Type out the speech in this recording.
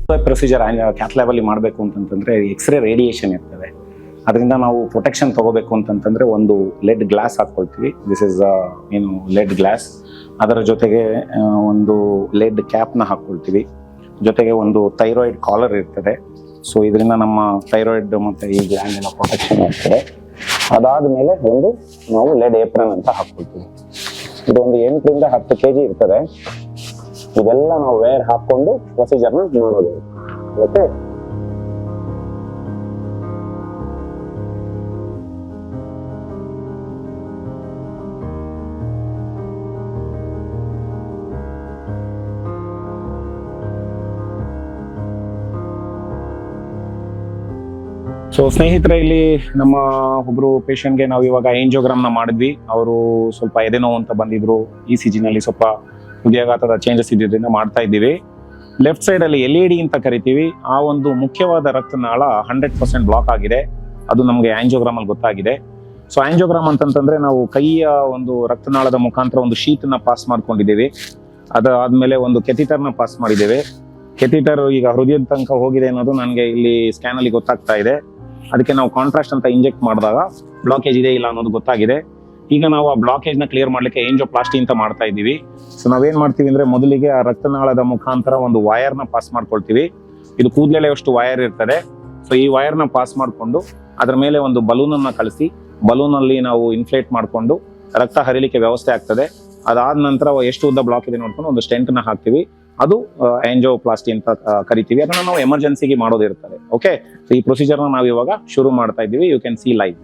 Procedure cath ಲ್ಯಾಬಲ್ಲಿ ಮಾಡಬೇಕು ಅಂತಂತಂದ್ರೆ x ray radiation ಇರ್ತದೆ. ಅದರಿಂದ ನಾವು ಪ್ರೊಟೆಕ್ಷನ್ ತಗೋಬೇಕು ಅಂತಂತಂದ್ರೆ ಒಂದು ಲೆಡ್ ಗ್ಲಾಸ್ ಹಾಕೊಳ್ತೀವಿ. ದಿಸ್ ಇಸ್ ಏನು ಲೆಡ್ ಗ್ಲಾಸ್. ಅದರ ಜೊತೆಗೆ ಒಂದು ಲೆಡ್ ಕ್ಯಾಪ್ನ ಹಾಕೊಳ್ತೀವಿ. ಜೊತೆಗೆ ಒಂದು ಥೈರಾಯ್ಡ್ ಕಾಲರ್ ಇರ್ತದೆ. ಸೊ ಇದರಿಂದ ನಮ್ಮ ಥೈರಾಯ್ಡ್ ಮತ್ತೆ ಈ ಗ್ಲ್ಯಾಂಡ್ ಎಲ್ಲ ಪ್ರೊಟೆಕ್ಷನ್ ಆಗ್ತದೆ. ಅದಾದ ಮೇಲೆ ಒಂದು ನಾವು ಲೆಡ್ ಏಪ್ರನ್ ಅಂತ ಹಾಕೊಳ್ತೀವಿ. ಇದು ಒಂದು 8 ರಿಂದ 10 kg ಇರ್ತದೆ. ಇದೆಲ್ಲ ನಾವು ವೇರ್ ಹಾಕೊಂಡು ಪ್ರೊಸೀಜರ್ನ ಮಾಡೋದು. ಓಕೆ, ಸೊ ಸ್ನೇಹಿತರೆ, ಇಲ್ಲಿ ನಮ್ಮ ಒಬ್ರು ಪೇಷಂಟ್ಗೆ ನಾವು ಇವಾಗ ಏಂಜಿಯೋಗ್ರಾಮ್ನ ಮಾಡಿದ್ವಿ. ಅವರು ಸ್ವಲ್ಪ ಎದೆನೋವು ಅಂತ ಬಂದಿದ್ರು. ECG ನಲ್ಲಿ ಸ್ವಲ್ಪ ಹೃದಯಾಘಾತದ ಚೇಂಜಸ್ ಇದ್ದಿದ್ದರಿಂದ ಮಾಡ್ತಾ ಇದ್ದೀವಿ. ಲೆಫ್ಟ್ ಸೈಡ್ ಅಲ್ಲಿ LED ಅಂತ ಕರಿತೀವಿ. ಆ ಒಂದು ಮುಖ್ಯವಾದ ರಕ್ತನಾಳ 100% ಬ್ಲಾಕ್ ಆಗಿದೆ. ಅದು ನಮಗೆ ಆಂಜಿಯೋಗ್ರಾಮ್ ಅಲ್ಲಿ ಗೊತ್ತಾಗಿದೆ. ಸೊ ಆಂಜಿಯೋಗ್ರಾಮ್ ಅಂತಂತಂದ್ರೆ ನಾವು ಕೈಯ ಒಂದು ರಕ್ತನಾಳದ ಮುಖಾಂತರ ಒಂದು ಶೀಟ್ನ ಪಾಸ್ ಮಾಡ್ಕೊಂಡಿದ್ದೇವೆ. ಅದಾದ್ಮೇಲೆ ಒಂದು ಕೆಥಿಟರ್ನ ಪಾಸ್ ಮಾಡಿದ್ದೇವೆ. ಕೆಥಿಟರ್ ಈಗ ಹೃದಯದ ತನಕ ಹೋಗಿದೆ ಅನ್ನೋದು ನನಗೆ ಇಲ್ಲಿ ಸ್ಕ್ಯಾನ್ ಅಲ್ಲಿ ಗೊತ್ತಾಗ್ತಾ ಇದೆ. ಅದಕ್ಕೆ ನಾವು ಕಾಂಟ್ರಾಸ್ಟ್ ಅಂತ ಇಂಜೆಕ್ಟ್ ಮಾಡಿದಾಗ ಬ್ಲಾಕೇಜ್ ಇದೆ ಇಲ್ಲ ಅನ್ನೋದು ಗೊತ್ತಾಗಿದೆ. ಈಗ ನಾವು ಆ ಬ್ಲಾಕೇಜ್ ನ ಕ್ಲಿಯರ್ ಮಾಡ್ಲಿಕ್ಕೆ ಏಂಜಿಯೋಪ್ಲಾಸ್ಟಿ ಅಂತ ಮಾಡ್ತಾ ಇದ್ದೀವಿ. ಸೊ ನಾವೇನ್ ಮಾಡ್ತೀವಿ ಅಂದ್ರೆ ಮೊದಲಿಗೆ ಆ ರಕ್ತನಾಳದ ಮುಖಾಂತರ ಒಂದು ವೈರ್ನ ಪಾಸ್ ಮಾಡ್ಕೊಳ್ತೀವಿ. ಇದು ಕೂದಲೆಳೆಯುವಷ್ಟು ವೈರ್ ಇರ್ತದೆ. ಸೊ ಈ ವೈರ್ನ ಪಾಸ್ ಮಾಡಿಕೊಂಡು ಅದ್ರ ಮೇಲೆ ಒಂದು ಬಲೂನ್ ಅನ್ನ ಕಳಿಸಿ ಬಲೂನ್ ಅಲ್ಲಿ ನಾವು ಇನ್ಫ್ಲೇಟ್ ಮಾಡಿಕೊಂಡು ರಕ್ತ ಹರಿಲಿಕ್ಕೆ ವ್ಯವಸ್ಥೆ ಆಗ್ತದೆ. ಅದಾದ ನಂತರ ಎಷ್ಟು ಉದ್ದ ಬ್ಲಾಕ್ ಇದೆ ನೋಡ್ಕೊಂಡು ಒಂದು ಸ್ಟೆಂಟ್ ನ ಹಾಕ್ತಿವಿ. ಅದು ಆಂಜಿಯೋಪ್ಲಾಸ್ಟಿ ಅಂತ ಕರಿತೀವಿ. ಅದನ್ನ ನಾವು ಎಮರ್ಜೆನ್ಸಿಗೆ ಮಾಡೋದಿರ್ತದೆ. ಓಕೆ, ಸೊ ಈ ಪ್ರೊಸೀಜರ್ನ ನಾವು ಇವಾಗ ಶುರು ಮಾಡ್ತಾ ಇದ್ದೀವಿ. You can see live.